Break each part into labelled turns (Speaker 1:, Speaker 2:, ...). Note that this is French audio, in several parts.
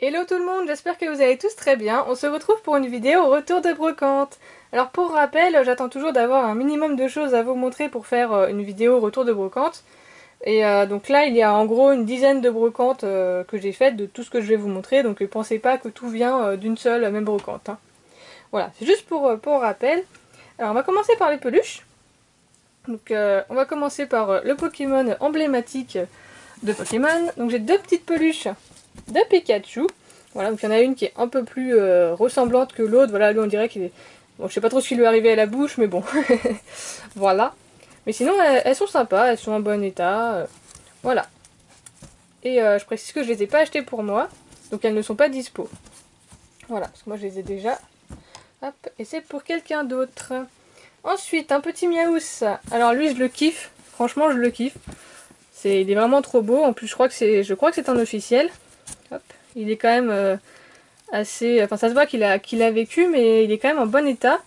Speaker 1: Hello tout le monde, j'espère que vous allez tous très bien. On se retrouve pour une vidéo retour de brocante. Alors pour rappel, j'attends toujours d'avoir un minimum de choses à vous montrer pour faire une vidéo retour de brocante. Et donc là, il y a en gros une dizaine de brocantes que j'ai faites de tout ce que je vais vous montrer. Donc ne pensez pas que tout vient d'une seule même brocante, hein. Voilà, c'est juste pour rappel. Alors on va commencer par les peluches. Donc on va commencer par le Pokémon emblématique de Pokémon. Donc j'ai deux petites peluches de Pikachu. Voilà, donc il y en a une qui est un peu plus ressemblante que l'autre. Voilà, lui on dirait qu'il est... Bon, je sais pas trop ce qui lui est arrivé à la bouche, mais bon. Voilà. Mais sinon, elles sont sympas, elles sont en bon état. Voilà. Et je précise que je les ai pas achetées pour moi, donc elles ne sont pas dispo. Voilà, parce que moi je les ai déjà. Hop, et c'est pour quelqu'un d'autre. Ensuite, un petit Miaouss. Alors lui, je le kiffe. Franchement, je le kiffe. Il est vraiment trop beau. En plus, je crois que c'est un officiel. Hop. Il est quand même assez... Enfin, ça se voit qu'il a vécu, mais il est quand même en bon état.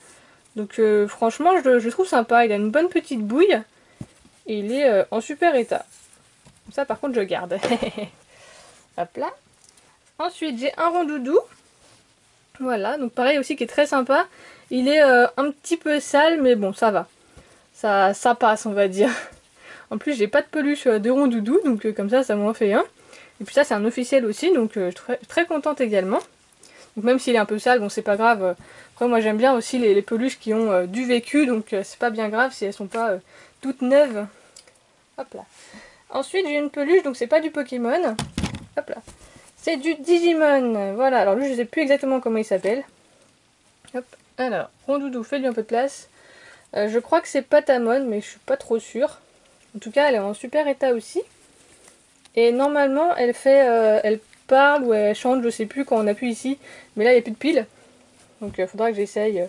Speaker 1: Donc franchement, je le trouve sympa. Il a une bonne petite bouille. Et il est en super état. Ça, par contre, je garde. Hop là. Ensuite, j'ai un rondoudou. Voilà, donc pareil aussi qui est très sympa. Il est un petit peu sale, mais bon, ça va. Ça passe, on va dire. En plus, j'ai pas de peluche de rondoudou, donc comme ça m'en fait un. Et puis ça, c'est un officiel aussi, donc je suis très contente également. Donc même s'il est un peu sale, bon, c'est pas grave. Après, moi, j'aime bien aussi les peluches qui ont du vécu, donc c'est pas bien grave si elles sont pas toutes neuves. Hop là. Ensuite, j'ai une peluche, donc c'est pas du Pokémon. Hop là. C'est du Digimon. Voilà, alors lui, je sais plus exactement comment il s'appelle. Hop. Alors, rondoudou, fais-lui un peu de place. Je crois que c'est Patamon, mais je suis pas trop sûre. En tout cas, elle est en super état aussi. Et normalement, elle parle ou elle chante, je sais plus quand on appuie ici. Mais là, il n'y a plus de piles. Donc il faudra que j'essaye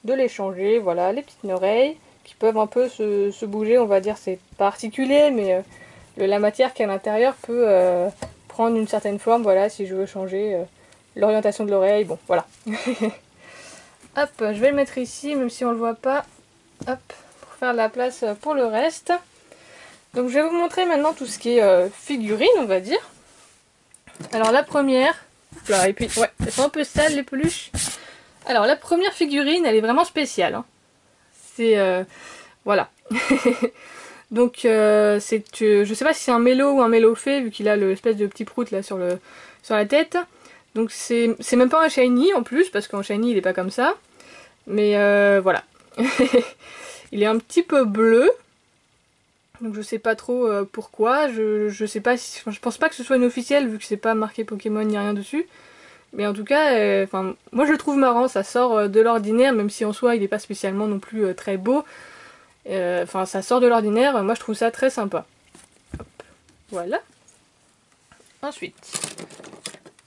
Speaker 1: de les changer. Voilà, les petites oreilles qui peuvent un peu se bouger, on va dire. C'est pas articulé, mais la matière qui est à l'intérieur peut prendre une certaine forme. Voilà, si je veux changer l'orientation de l'oreille. Bon, voilà. Hop, je vais le mettre ici, même si on le voit pas. Hop, pour faire de la place pour le reste. Donc je vais vous montrer maintenant tout ce qui est figurines, on va dire. Alors la première, là, et puis ouais, elles sont un peu sales les peluches. Alors la première figurine, elle est vraiment spéciale, hein. C'est voilà. Donc je sais pas si c'est un mélo ou un mélofée vu qu'il a l'espèce de petit prout là sur la tête. Donc c'est même pas un shiny en plus parce qu'en shiny il est pas comme ça. Mais voilà. Il est un petit peu bleu. Donc je sais pas trop pourquoi. Je sais pas si, enfin, je pense pas que ce soit une officielle vu que c'est pas marqué Pokémon ni rien dessus. Mais en tout cas, moi je le trouve marrant, ça sort de l'ordinaire, même si en soi il est pas spécialement non plus très beau. Enfin, ça sort de l'ordinaire, moi je trouve ça très sympa. Hop, voilà. Ensuite,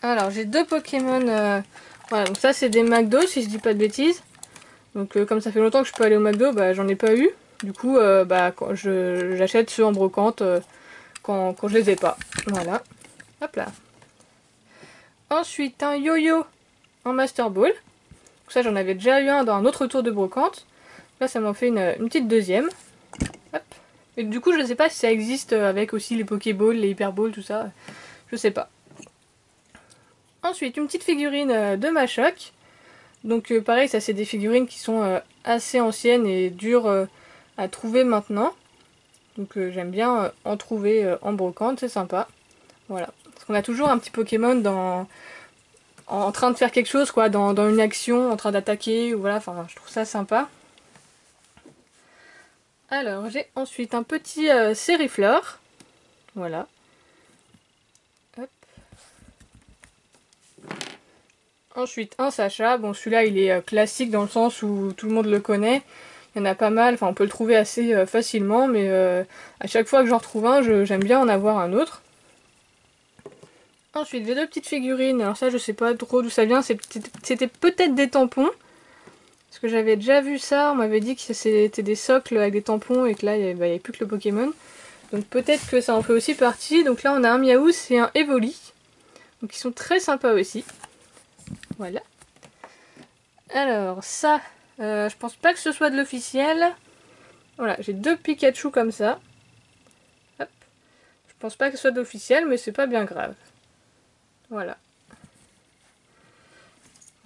Speaker 1: alors j'ai deux Pokémon. Voilà, donc ça c'est des McDo si je dis pas de bêtises. Donc comme ça fait longtemps que je peux aller au McDo, bah j'en ai pas eu. Du coup, bah j'achète ceux en brocante quand je les ai pas. Voilà. Hop là. Ensuite, un yo-yo en Master Ball. Donc ça, j'en avais déjà eu un dans un autre tour de brocante. Là, ça m'en fait une petite deuxième. Hop. Et du coup, je ne sais pas si ça existe avec aussi les Pokéballs, les Hyperballs, tout ça. Je sais pas. Ensuite, une petite figurine de Machoc. Donc pareil, ça c'est des figurines qui sont assez anciennes et dures à trouver maintenant. Donc j'aime bien en trouver en brocante, c'est sympa. Voilà. Parce qu'on a toujours un petit Pokémon en train de faire quelque chose, quoi, dans une action, en train d'attaquer, ou voilà, enfin je trouve ça sympa. Alors j'ai ensuite un petit Sériflore. Voilà. Hop. Ensuite un Sacha. Bon, celui-là il est classique dans le sens où tout le monde le connaît. Il y en a pas mal, enfin on peut le trouver assez facilement, mais à chaque fois que j'en retrouve un, j'aime bien en avoir un autre. Ensuite j'ai deux petites figurines, alors ça je sais pas trop d'où ça vient, c'était peut-être des tampons. Parce que j'avais déjà vu ça, on m'avait dit que c'était des socles avec des tampons et que là il n'y avait plus que le Pokémon. Donc peut-être que ça en fait aussi partie. Donc là on a un Miaouss et un Evoli. Donc ils sont très sympas aussi. Voilà. Alors ça, je pense pas que ce soit de l'officiel. Voilà, j'ai deux Pikachu comme ça. Hop. Je pense pas que ce soit de l'officiel, mais c'est pas bien grave. Voilà.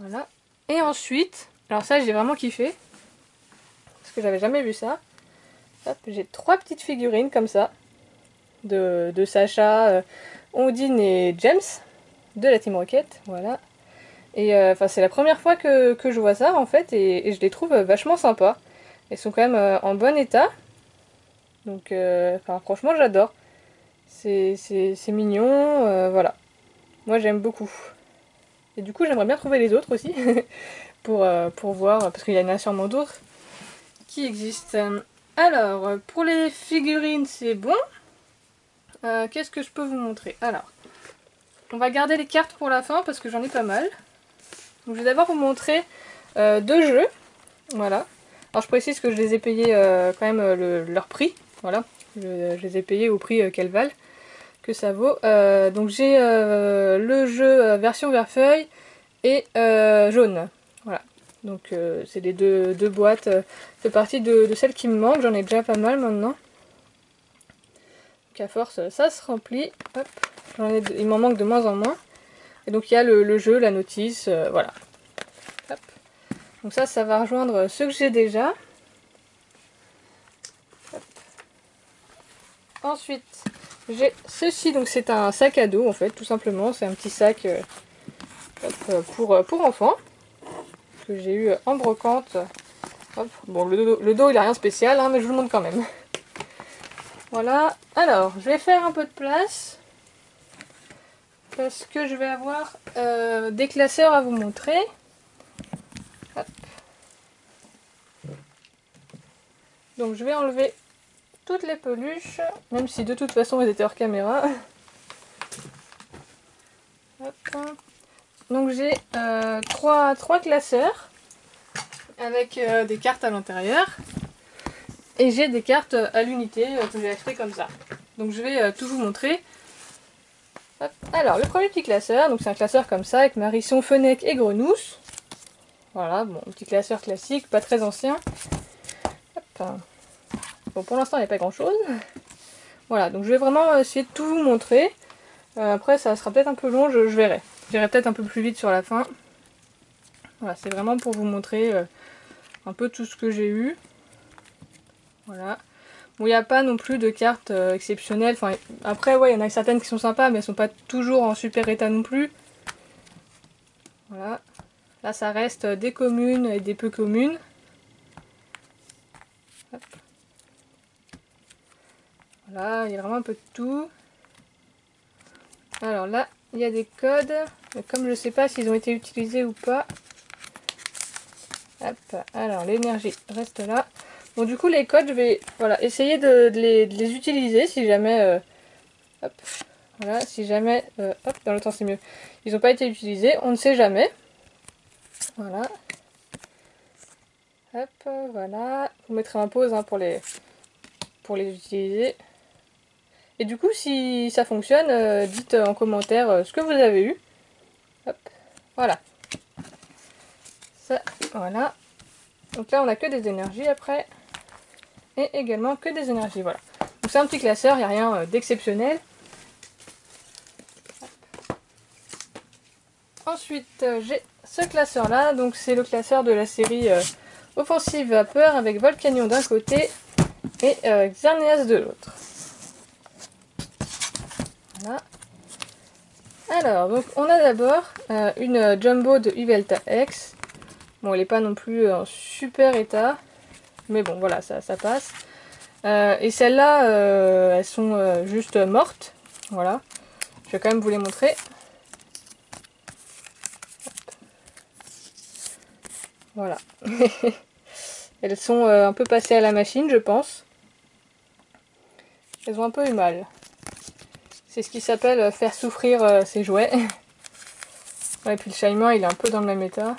Speaker 1: Voilà. Et ensuite, alors ça j'ai vraiment kiffé, parce que j'avais jamais vu ça. J'ai 3 petites figurines comme ça, de Sacha, Ondine et James, de la Team Rocket, voilà. Et c'est la première fois que je vois ça en fait, et je les trouve vachement sympas. Elles sont quand même en bon état, donc franchement j'adore. C'est mignon, voilà. Moi j'aime beaucoup. Et du coup j'aimerais bien trouver les autres aussi, pour voir, parce qu'il y en a sûrement d'autres qui existent. Alors, pour les figurines c'est bon. Qu'est-ce que je peux vous montrer? Alors, on va garder les cartes pour la fin parce que j'en ai pas mal. Donc je vais d'abord vous montrer 2 jeux. Voilà. Alors je précise que je les ai payés quand même leur prix. Voilà. Je les ai payés au prix qu'elles valent, que ça vaut. Donc j'ai le jeu version vert feuille et jaune. Voilà. Donc c'est les deux boîtes. C'est partie de celles qui me manquent. J'en ai déjà pas mal maintenant. Donc à force, ça se remplit. Hop. Il m'en manque de moins en moins. Et donc il y a le jeu, la notice, voilà. Hop. Donc ça va rejoindre ceux que j'ai déjà. Hop. Ensuite, j'ai ceci, donc c'est un sac à dos en fait, tout simplement. C'est un petit sac pour enfants, que j'ai eu en brocante. Hop. Bon, le dos il a rien de spécial, hein, mais je vous le montre quand même. Voilà, alors je vais faire un peu de place. Parce que je vais avoir des classeurs à vous montrer. Hop. Donc je vais enlever toutes les peluches, même si de toute façon elles étaient hors caméra. Hop. Donc j'ai trois classeurs avec des cartes à l'intérieur. Et j'ai des cartes à l'unité que j'ai achetées comme ça. Donc je vais tout vous montrer. Hop. Alors le premier petit classeur, donc c'est un classeur comme ça avec Marisson, Fenech et Grenousse. Voilà, bon, petit classeur classique, pas très ancien. Hop. Bon, pour l'instant il n'y a pas grand chose. Voilà, donc je vais vraiment essayer de tout vous montrer. Après ça sera peut-être un peu long, je verrai. J'irai peut-être un peu plus vite sur la fin. Voilà, c'est vraiment pour vous montrer un peu tout ce que j'ai eu. Voilà. Bon, il n'y a pas non plus de cartes exceptionnelles. Enfin, après, ouais, il y en a certaines qui sont sympas, mais elles sont pas toujours en super état non plus. Voilà. Là, ça reste des communes et des peu communes. Hop. Voilà, il y a vraiment un peu de tout. Alors là, il y a des codes. Mais comme je ne sais pas s'ils ont été utilisés ou pas. Hop. Alors, l'énergie reste là. Bon, du coup, les codes, je vais essayer de les utiliser si jamais... hop. Voilà, si jamais... hop, dans le temps c'est mieux. Ils n'ont pas été utilisés, on ne sait jamais. Voilà. Hop, voilà. Vous mettrez en pause hein, pour les utiliser. Et du coup, si ça fonctionne, dites en commentaire ce que vous avez eu. Hop, voilà. Ça, voilà. Donc là, on n'a que des énergies après. Et également que des énergies, voilà. Donc c'est un petit classeur, il n'y a rien d'exceptionnel. Ensuite, j'ai ce classeur là, donc c'est le classeur de la série Offensive Vapeur avec Volcanion d'un côté et Xerneas de l'autre. Voilà. Alors, donc on a d'abord une Jumbo de Yveltal X. Bon, elle n'est pas non plus en super état, mais bon, voilà, ça passe. Et celles-là, elles sont juste mortes. Voilà. Je vais quand même vous les montrer. Voilà. Elles sont un peu passées à la machine, je pense. Elles ont un peu eu mal. C'est ce qui s'appelle faire souffrir ses jouets. Ouais, et puis le Shaiman, il est un peu dans le même état.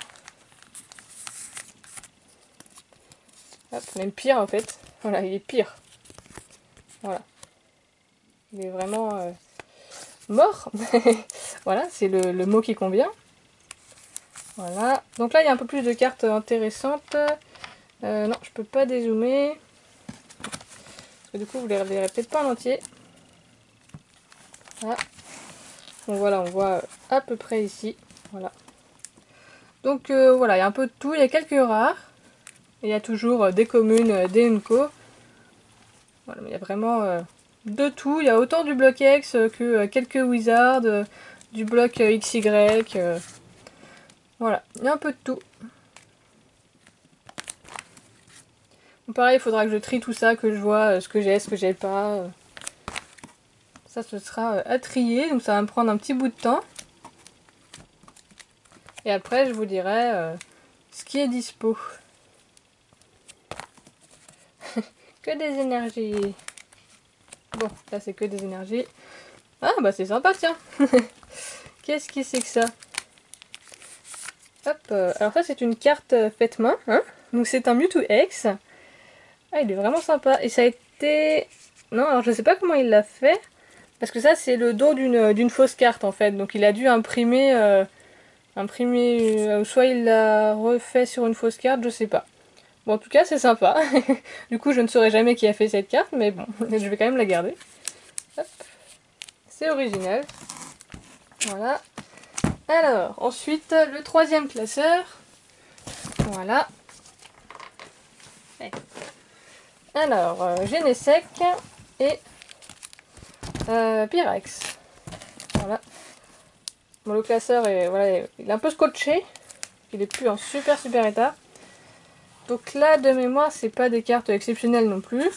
Speaker 1: Hop, même pire en fait. Voilà, il est pire. Voilà. Il est vraiment mort. Voilà, c'est le mot qui convient. Voilà. Donc là, il y a un peu plus de cartes intéressantes. Non, je peux pas dézoomer. Parce que du coup, vous les reverrez peut-être pas en entier. Voilà. Donc voilà, on voit à peu près ici. Voilà. Donc voilà, il y a un peu de tout, il y a quelques rares. Et il y a toujours des communes, des Unco. Voilà, mais il y a vraiment de tout. Il y a autant du bloc X que quelques wizards, du bloc XY. Voilà, il y a un peu de tout. Donc, pareil, il faudra que je trie tout ça, que je vois ce que j'ai pas. Ça, ce sera à trier, donc ça va me prendre un petit bout de temps. Et après, je vous dirai ce qui est dispo. Que des énergies. Bon, là c'est que des énergies. Ah bah c'est sympa, tiens. Qu'est-ce que c'est que ça? Hop, alors ça c'est une carte faite main, hein. Donc c'est un Mewtwo X. Ah, il est vraiment sympa. Et ça a été... Non, alors je sais pas comment il l'a fait. Parce que ça c'est le dos d'une fausse carte en fait. Donc il a dû imprimer... soit il l'a refait sur une fausse carte, je sais pas. Bon, en tout cas c'est sympa. Du coup je ne saurais jamais qui a fait cette carte, mais bon, je vais quand même la garder. Hop. C'est original. Voilà. Alors, ensuite, le troisième classeur. Voilà. Alors, Genesec et Pyrex. Voilà. Bon, le classeur est, voilà, il est un peu scotché. Il est plus en super état. Donc là, de mémoire, c'est pas des cartes exceptionnelles non plus.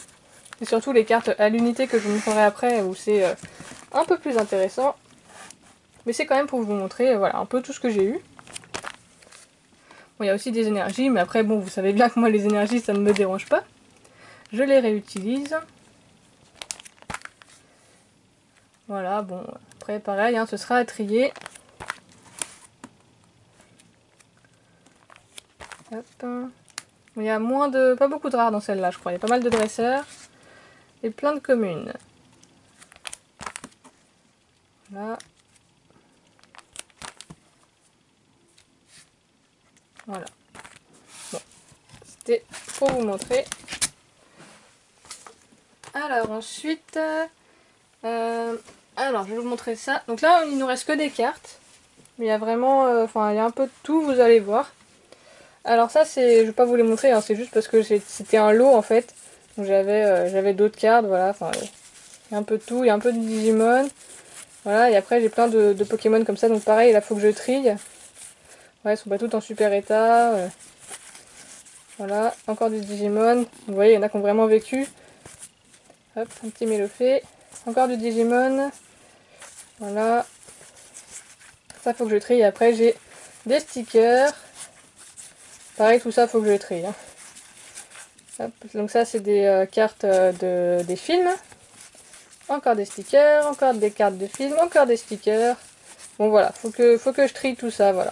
Speaker 1: C'est surtout les cartes à l'unité que je vous montrerai après où c'est un peu plus intéressant. Mais c'est quand même pour vous montrer voilà, un peu tout ce que j'ai eu. Bon, il y a aussi des énergies, mais après, bon, vous savez bien que moi, les énergies, ça ne me dérange pas. Je les réutilise. Voilà, bon, après, pareil, hein, ce sera à trier. Hop. Bon, il y a pas beaucoup de rares dans celle-là, je crois. Il y a pas mal de dresseurs et plein de communes. Voilà. Voilà. Bon, c'était pour vous montrer. Alors ensuite, alors je vais vous montrer ça. Donc là, il nous reste que des cartes. Mais il y a vraiment, enfin, il y a un peu de tout, vous allez voir. Alors ça, je vais pas vous les montrer, hein, c'est juste parce que c'était un lot en fait. Donc j'avais d'autres cartes, voilà. Enfin, il y a un peu de tout, il y a un peu de Digimon. Voilà, et après j'ai plein de Pokémon comme ça, donc pareil, là faut que je trie. Ouais, ils sont pas toutes en super état. Voilà, encore du Digimon. Vous voyez, il y en a qui ont vraiment vécu. Hop, un petit Mélofée. Encore du Digimon. Voilà. Ça faut que je trie. Après j'ai des stickers. Pareil, tout ça faut que je trie. Hein. Hop, donc ça c'est des cartes des films. Encore des stickers, encore des cartes de films, encore des stickers. Bon voilà, faut que je trie tout ça, voilà.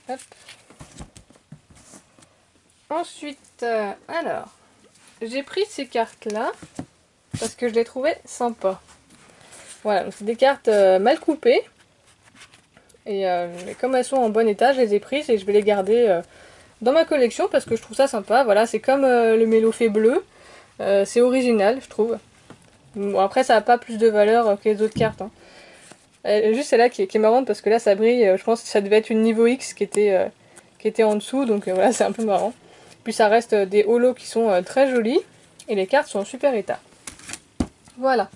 Speaker 1: Hop. Ensuite, alors, j'ai pris ces cartes-là parce que je les trouvais sympas. Voilà, donc c'est des cartes mal coupées. Et mais comme elles sont en bon état, je les ai prises et je vais les garder dans ma collection parce que je trouve ça sympa. Voilà, c'est comme le Mélofée bleu. C'est original, je trouve. Bon, après, ça n'a pas plus de valeur que les autres cartes. Hein. Juste celle-là qui est marrante parce que là, ça brille. Je pense que ça devait être une niveau X qui était en dessous. Donc voilà, c'est un peu marrant. Puis ça reste des holos qui sont très jolis. Et les cartes sont en super état. Voilà.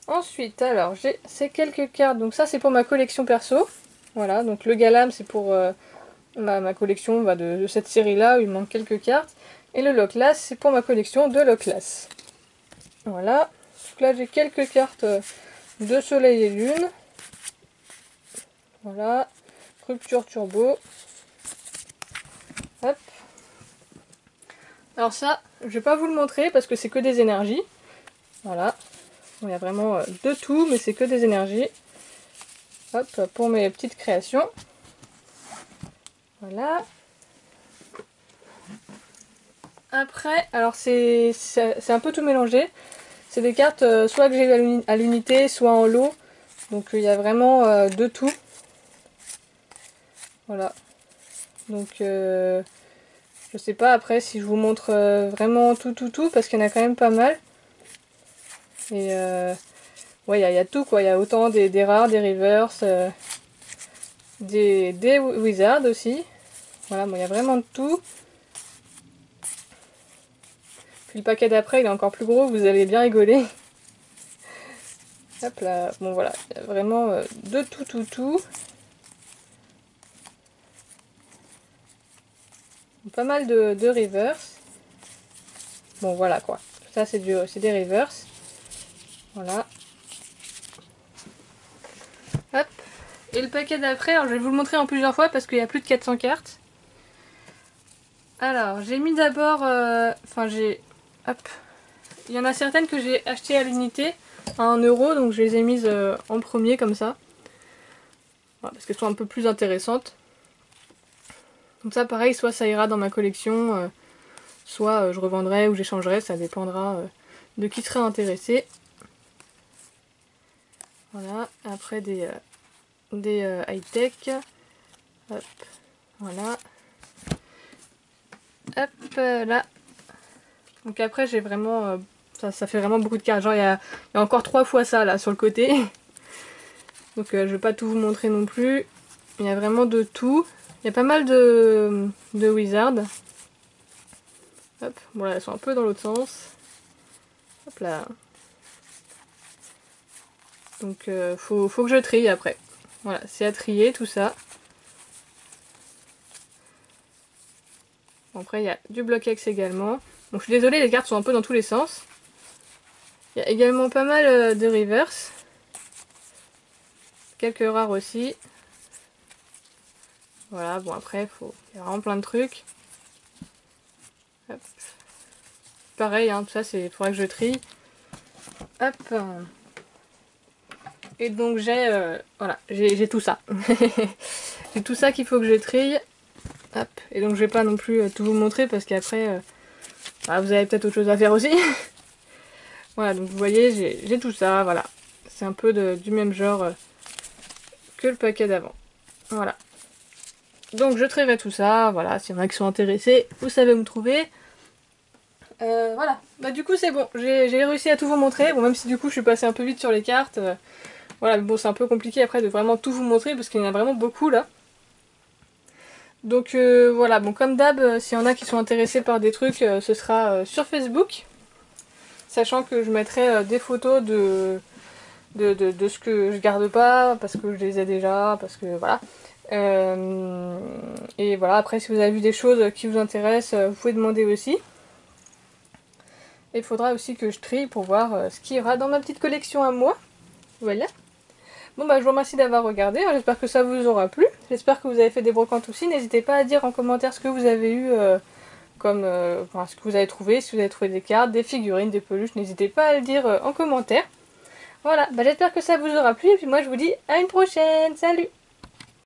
Speaker 1: Ensuite, alors, j'ai ces quelques cartes. Donc ça, c'est pour ma collection perso. Voilà, donc le Galam, c'est pour ma collection de cette série-là, où il manque quelques cartes. Et le Loclas, c'est pour ma collection de Loclas. Voilà. Donc là, j'ai quelques cartes de Soleil et Lune. Voilà. Rupture Turbo. Hop. Alors ça, je vais pas vous le montrer parce que c'est que des énergies. Voilà. Bon, il y a vraiment de tout, mais c'est que des énergies. Hop, pour mes petites créations. Voilà. Après, alors c'est un peu tout mélangé. C'est des cartes soit que j'ai à l'unité, soit en lot. Donc il y a vraiment de tout. Voilà. Donc je sais pas après si je vous montre vraiment tout parce qu'il y en a quand même pas mal. Et ouais, il y a tout quoi. Il y a autant des rares, des reverse. des Wizards aussi. Voilà, bon, il y a vraiment de tout. Puis le paquet d'après, il est encore plus gros, vous allez bien rigoler. Hop là, bon voilà, il y a vraiment de tout. Pas mal de reverse. Bon voilà quoi, ça c'est des reverse. Voilà. Hop. Et le paquet d'après, alors je vais vous le montrer en plusieurs fois parce qu'il y a plus de 400 cartes. Alors j'ai mis d'abord, hop. Il y en a certaines que j'ai achetées à l'unité à 1 euro, donc je les ai mises en premier comme ça. Voilà, parce qu'elles sont un peu plus intéressantes. Donc ça pareil, soit ça ira dans ma collection, soit je revendrai ou j'échangerai, ça dépendra de qui serait intéressé. Voilà, après des high-tech. Hop, voilà. Hop là. Donc après j'ai vraiment, ça fait vraiment beaucoup de cartes. Genre il y a encore 3 fois ça là sur le côté. Donc je vais pas tout vous montrer non plus. Il y a vraiment de tout. Il y a pas mal de Wizards. Hop, bon là elles sont un peu dans l'autre sens. Hop là. Donc faut que je trie après. Voilà, c'est à trier tout ça. Bon, après il y a du Block-X également. Bon je suis désolée, les cartes sont un peu dans tous les sens. Il y a également pas mal de reverse. Quelques rares aussi. Voilà, bon après il y a vraiment plein de trucs. Hop. Pareil, hein, tout ça il faudra que je trie. Hop. Et donc voilà, j'ai tout ça. J'ai tout ça qu'il faut que je trie. Hop. Et donc je vais pas non plus tout vous montrer parce qu'après bah, vous avez peut-être autre chose à faire aussi. Voilà, donc vous voyez, j'ai tout ça, voilà. C'est un peu du même genre que le paquet d'avant. Voilà. Donc je trierai tout ça, voilà, s'il y en a qui sont intéressés, vous savez où me trouver. Voilà, bah du coup c'est bon, j'ai réussi à tout vous montrer, bon même si du coup je suis passée un peu vite sur les cartes, voilà, mais bon c'est un peu compliqué après de vraiment tout vous montrer parce qu'il y en a vraiment beaucoup là. Donc voilà, bon comme d'hab, s'il y en a qui sont intéressés par des trucs, ce sera sur Facebook, sachant que je mettrai des photos de ce que je garde pas, parce que je les ai déjà, parce que voilà. Et voilà, après si vous avez vu des choses qui vous intéressent, vous pouvez demander aussi. Et il faudra aussi que je trie pour voir ce qu'il y aura dans ma petite collection à moi. Voilà. Bon bah je vous remercie d'avoir regardé, j'espère que ça vous aura plu. J'espère que vous avez fait des brocantes aussi. N'hésitez pas à dire en commentaire ce que vous avez eu, enfin, ce que vous avez trouvé, si vous avez trouvé des cartes, des figurines, des peluches. N'hésitez pas à le dire en commentaire. Voilà, bah j'espère que ça vous aura plu et puis moi je vous dis à une prochaine. Salut!